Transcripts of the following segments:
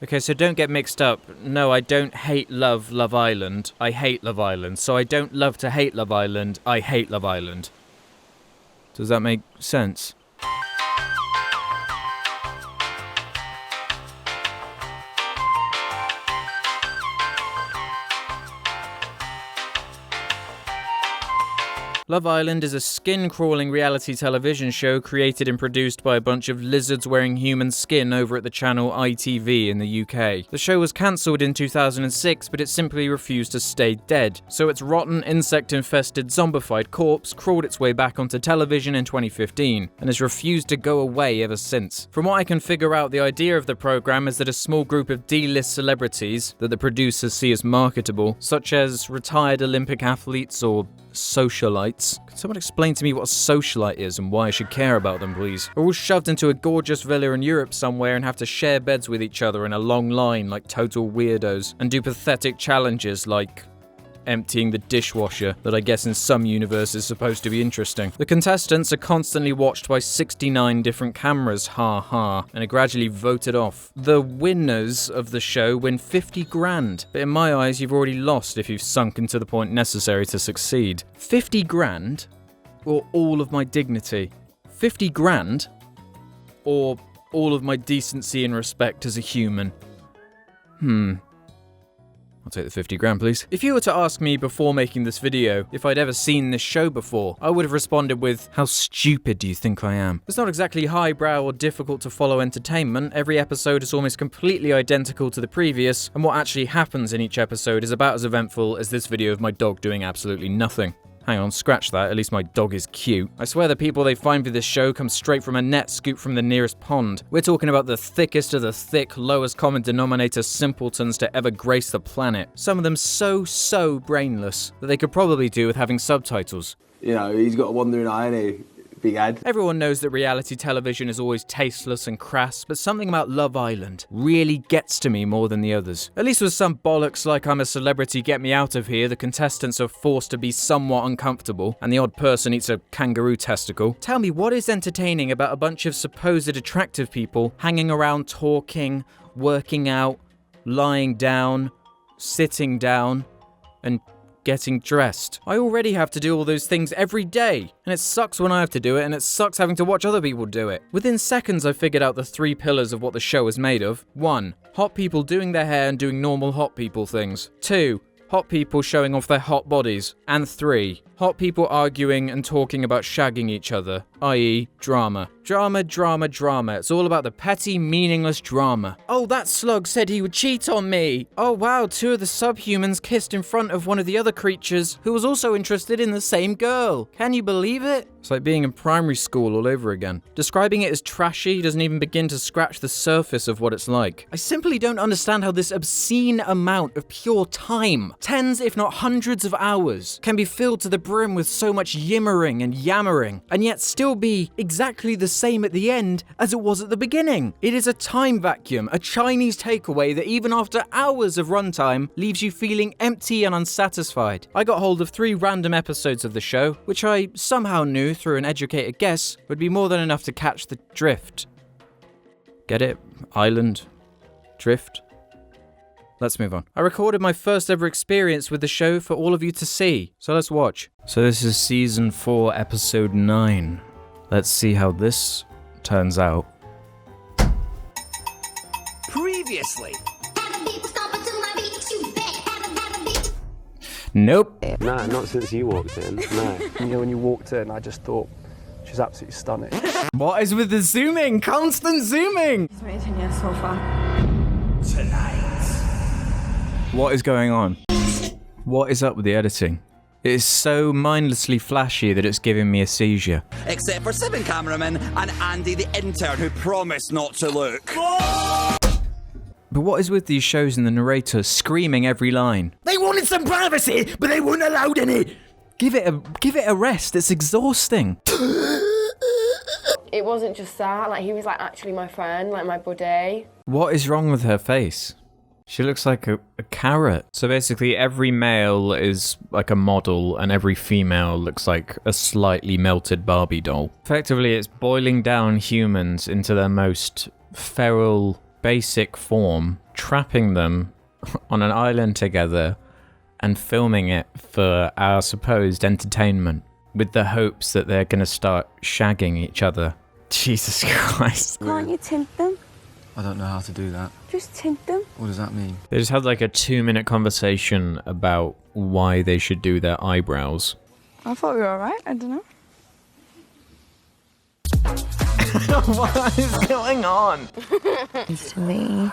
Okay, so don't get mixed up. No, I don't hate Love Island. I hate Love Island. So I don't love to hate Love Island. I hate Love Island. Does that make sense? Love Island is a skin-crawling reality television show created and produced by a bunch of lizards wearing human skin over at the channel ITV in the UK. The show was cancelled in 2006, but it simply refused to stay dead. So its rotten, insect-infested, zombified corpse crawled its way back onto television in 2015, and has refused to go away ever since. From what I can figure out, the idea of the programme is that a small group of D-list celebrities that the producers see as marketable, such as retired Olympic athletes or socialites. Can someone explain to me what a socialite is and why I should care about them, please? Are all shoved into a gorgeous villa in Europe somewhere and have to share beds with each other in a long line like total weirdos, and do pathetic challenges like emptying the dishwasher that I guess in some universe is supposed to be interesting. The contestants are constantly watched by 69 different cameras, and are gradually voted off. The winners of the show win 50 grand, but in my eyes you've already lost if you've sunken to the point necessary to succeed. 50 grand or all of my dignity? 50 grand or all of my decency and respect as a human? I'll take the 50 grand, please. If you were to ask me before making this video if I'd ever seen this show before, I would have responded with, how stupid do you think I am? It's not exactly highbrow or difficult to follow entertainment. Every episode is almost completely identical to the previous, and what actually happens in each episode is about as eventful as this video of my dog doing absolutely nothing. Hang on, scratch that, at least my dog is cute. I swear the people they find for this show come straight from a net scooped from the nearest pond. We're talking about the thickest of the thick, lowest common denominator simpletons to ever grace the planet. Some of them so brainless that they could probably do with having subtitles. You know, he's got a wandering eye, ain't he? Big ad. Everyone knows that reality television is always tasteless and crass, but something about Love Island really gets to me more than the others. At least with some bollocks like I'm a celebrity, get me out of here, the contestants are forced to be somewhat uncomfortable, and the odd person eats a kangaroo testicle. Tell me, what is entertaining about a bunch of supposed attractive people hanging around talking, working out, lying down, sitting down, and getting dressed? I already have to do all those things every day, and it sucks when I have to do it, and it sucks having to watch other people do it. Within seconds, I figured out the 3 pillars of what the show is made of. 1. Hot people doing their hair and doing normal hot people things. 2. Hot people showing off their hot bodies. And 3. Hot people arguing and talking about shagging each other, i.e. drama. Drama. It's all about the petty, meaningless drama. Oh, that slug said he would cheat on me. Oh wow, 2 of the subhumans kissed in front of one of the other creatures who was also interested in the same girl. Can you believe it? It's like being in primary school all over again. Describing it as trashy doesn't even begin to scratch the surface of what it's like. I simply don't understand how this obscene amount of pure time, tens if not hundreds of hours, can be filled to the brim with so much yimmering and yammering, and yet still be exactly the same at the end as it was at the beginning. It is a time vacuum, a Chinese takeaway that even after hours of runtime leaves you feeling empty and unsatisfied. I got hold of 3 random episodes of the show, which I somehow knew through an educated guess would be more than enough to catch the drift. Get it? Island? Drift? Let's move on. I recorded my first ever experience with the show for all of you to see, so let's watch. So this is season 4, episode 9. Let's see how this turns out. Previously. Nope. Nah, not since you walked in. No. You know, when you walked in, I just thought, she's absolutely stunning. What is with the zooming? Constant zooming! He's waiting here so far. Tonight. What is going on? What is up with the editing? It is so mindlessly flashy that it's giving me a seizure. Except for 7 cameramen and Andy the intern who promised not to look. But what is with these shows and the narrator screaming every line? They wanted some privacy, but they weren't allowed any. Give it a rest, it's exhausting. It wasn't just that, like he was like actually my friend, like my buddy. What is wrong with her face? She looks like a carrot. So basically every male is like a model and every female looks like a slightly melted Barbie doll. Effectively, it's boiling down humans into their most feral, basic form, trapping them on an island together and filming it for our supposed entertainment with the hopes that they're going to start shagging each other. Jesus Christ. Can't you tint them? I don't know how to do that. Just tint them. What does that mean? They just had like a 2-minute conversation about why they should do their eyebrows. I thought we were alright, I don't know. What is going on? To me,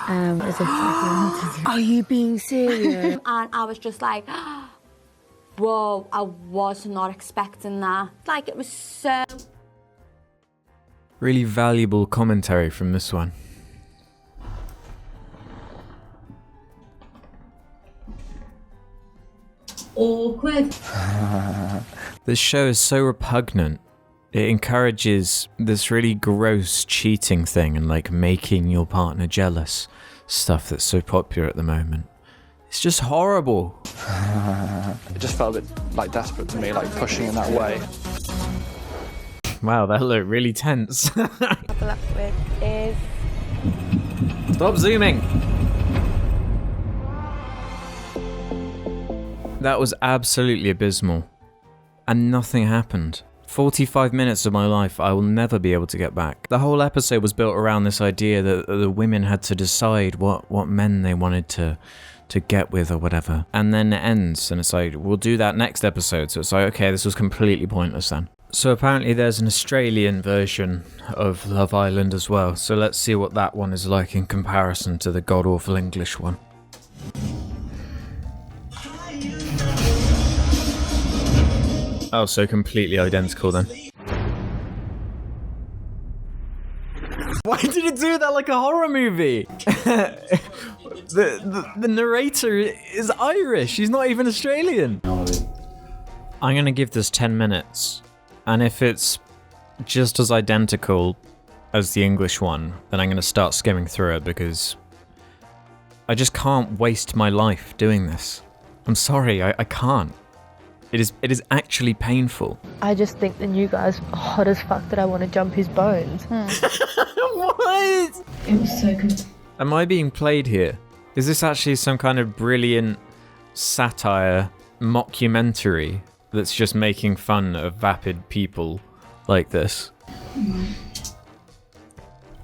as if are you being serious? And I was just like, whoa, I was not expecting that. Like, it was so... Really valuable commentary from this one. awkward. This show is so repugnant. It encourages this really gross cheating thing and like making your partner jealous stuff that's so popular at the moment. It's just horrible. It just felt a bit like desperate to me, like pushing in that way. Wow, that looked really tense. Couple up with is Stop zooming. That was absolutely abysmal. And nothing happened. 45 minutes of my life I will never be able to get back. The whole episode was built around this idea that the women had to decide what men they wanted to get with or whatever. And then it ends and it's like, we'll do that next episode. So it's like, okay, this was completely pointless then. So apparently there's an Australian version of Love Island as well. So let's see what that one is like in comparison to the god-awful English one. Oh, so completely identical then. Why did it do that like a horror movie? The narrator is Irish. He's not even Australian. I'm gonna give this 10 minutes. And if it's just as identical as the English one, then I'm gonna start skimming through it because I just can't waste my life doing this. I'm sorry, I can't. It is actually painful. I just think the new guy's hot as fuck that I want to jump his bones. What? It was so good. Am I being played here? Is this actually some kind of brilliant satire mockumentary that's just making fun of vapid people like this?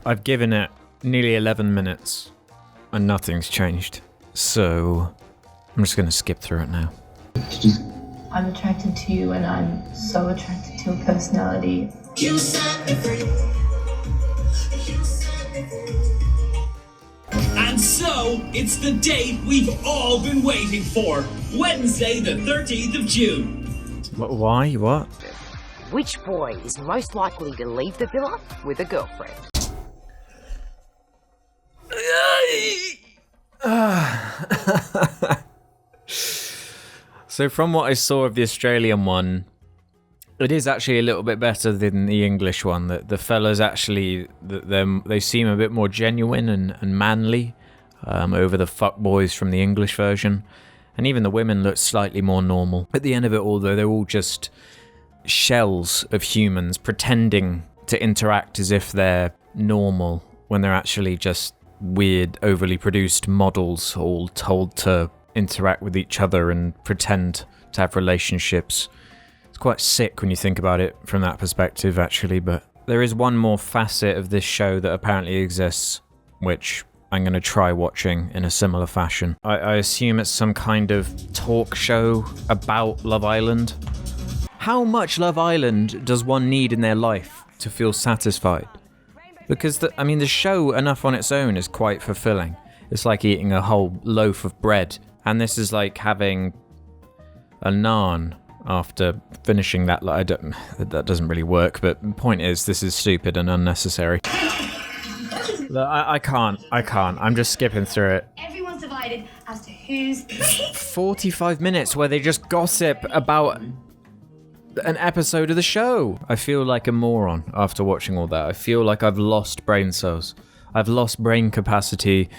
I've given it nearly 11 minutes and nothing's changed. So I'm just going to skip through it now. I'm attracted to you and I'm so attracted to your personality. You set me free. You set me free. And so, it's the date we've all been waiting for. Wednesday, the 13th of June. Why? What? Which boy is most likely to leave the villa with a girlfriend? So from what I saw of the Australian one, it is actually a little bit better than the English one. The fellas actually, they seem a bit more genuine and manly over the fuckboys from the English version. And even the women look slightly more normal. At the end of it all, though, they're all just shells of humans pretending to interact as if they're normal when they're actually just weird, overly produced models all told to interact with each other and pretend to have relationships. It's quite sick when you think about it from that perspective, actually, but there is one more facet of this show that apparently exists, which I'm going to try watching in a similar fashion. I assume it's some kind of talk show about Love Island. How much Love Island does one need in their life to feel satisfied? Because, the show enough on its own is quite fulfilling. It's like eating a whole loaf of bread. And this is like having a naan after finishing that. That doesn't really work, but the point is, this is stupid and unnecessary. Look, I can't. I'm just skipping through it. Everyone's divided as to who's 45 minutes where they just gossip about an episode of the show. I feel like a moron after watching all that. I feel like I've lost brain cells. I've lost brain capacity.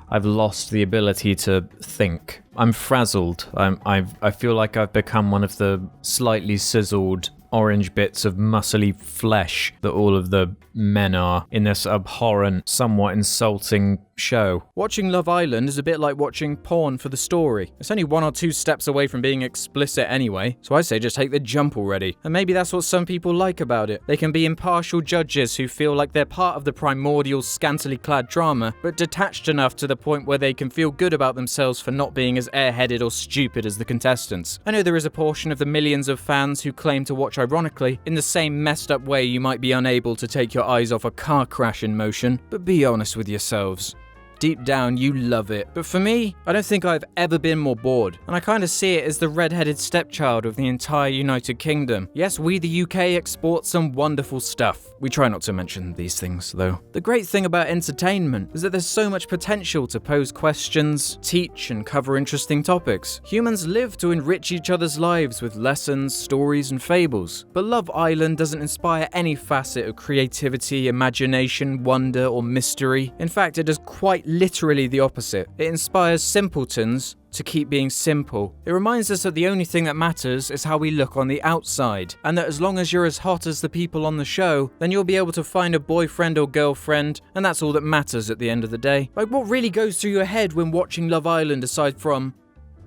I've lost the ability to think. I'm frazzled. I feel like I've become one of the slightly sizzled orange bits of muscly flesh that all of the men are in this abhorrent, somewhat insulting show. Watching Love Island is a bit like watching porn for the story. It's only 1 or 2 steps away from being explicit anyway, so I say just take the jump already. And maybe that's what some people like about it. They can be impartial judges who feel like they're part of the primordial, scantily clad drama, but detached enough to the point where they can feel good about themselves for not being as airheaded or stupid as the contestants. I know there is a portion of the millions of fans who claim to watch ironically, in the same messed up way you might be unable to take your eyes off a car crash in motion, but be honest with yourselves. Deep down, you love it. But for me, I don't think I've ever been more bored. And I kind of see it as the red-headed stepchild of the entire United Kingdom. Yes, we the UK export some wonderful stuff. We try not to mention these things, though. The great thing about entertainment is that there's so much potential to pose questions, teach, and cover interesting topics. Humans live to enrich each other's lives with lessons, stories, and fables. But Love Island doesn't inspire any facet of creativity, imagination, wonder, or mystery. In fact, it does quite literally the opposite. It inspires simpletons to keep being simple. It reminds us that the only thing that matters is how we look on the outside, and that as long as you're as hot as the people on the show, then you'll be able to find a boyfriend or girlfriend, and that's all that matters at the end of the day. Like, what really goes through your head when watching Love Island aside from,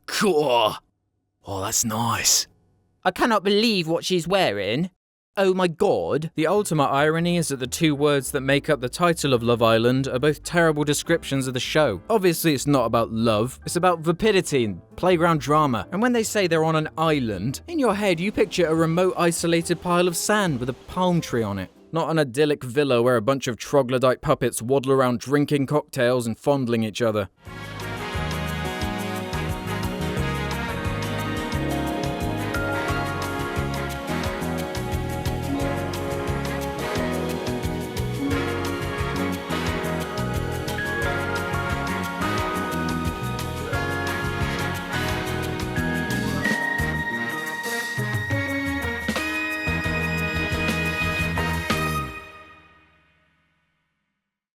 cool, oh, that's nice. I cannot believe what she's wearing. Oh my god. The ultimate irony is that the 2 words that make up the title of Love Island are both terrible descriptions of the show. Obviously it's not about love, it's about vapidity and playground drama. And when they say they're on an island, in your head you picture a remote isolated pile of sand with a palm tree on it. Not an idyllic villa where a bunch of troglodyte puppets waddle around drinking cocktails and fondling each other.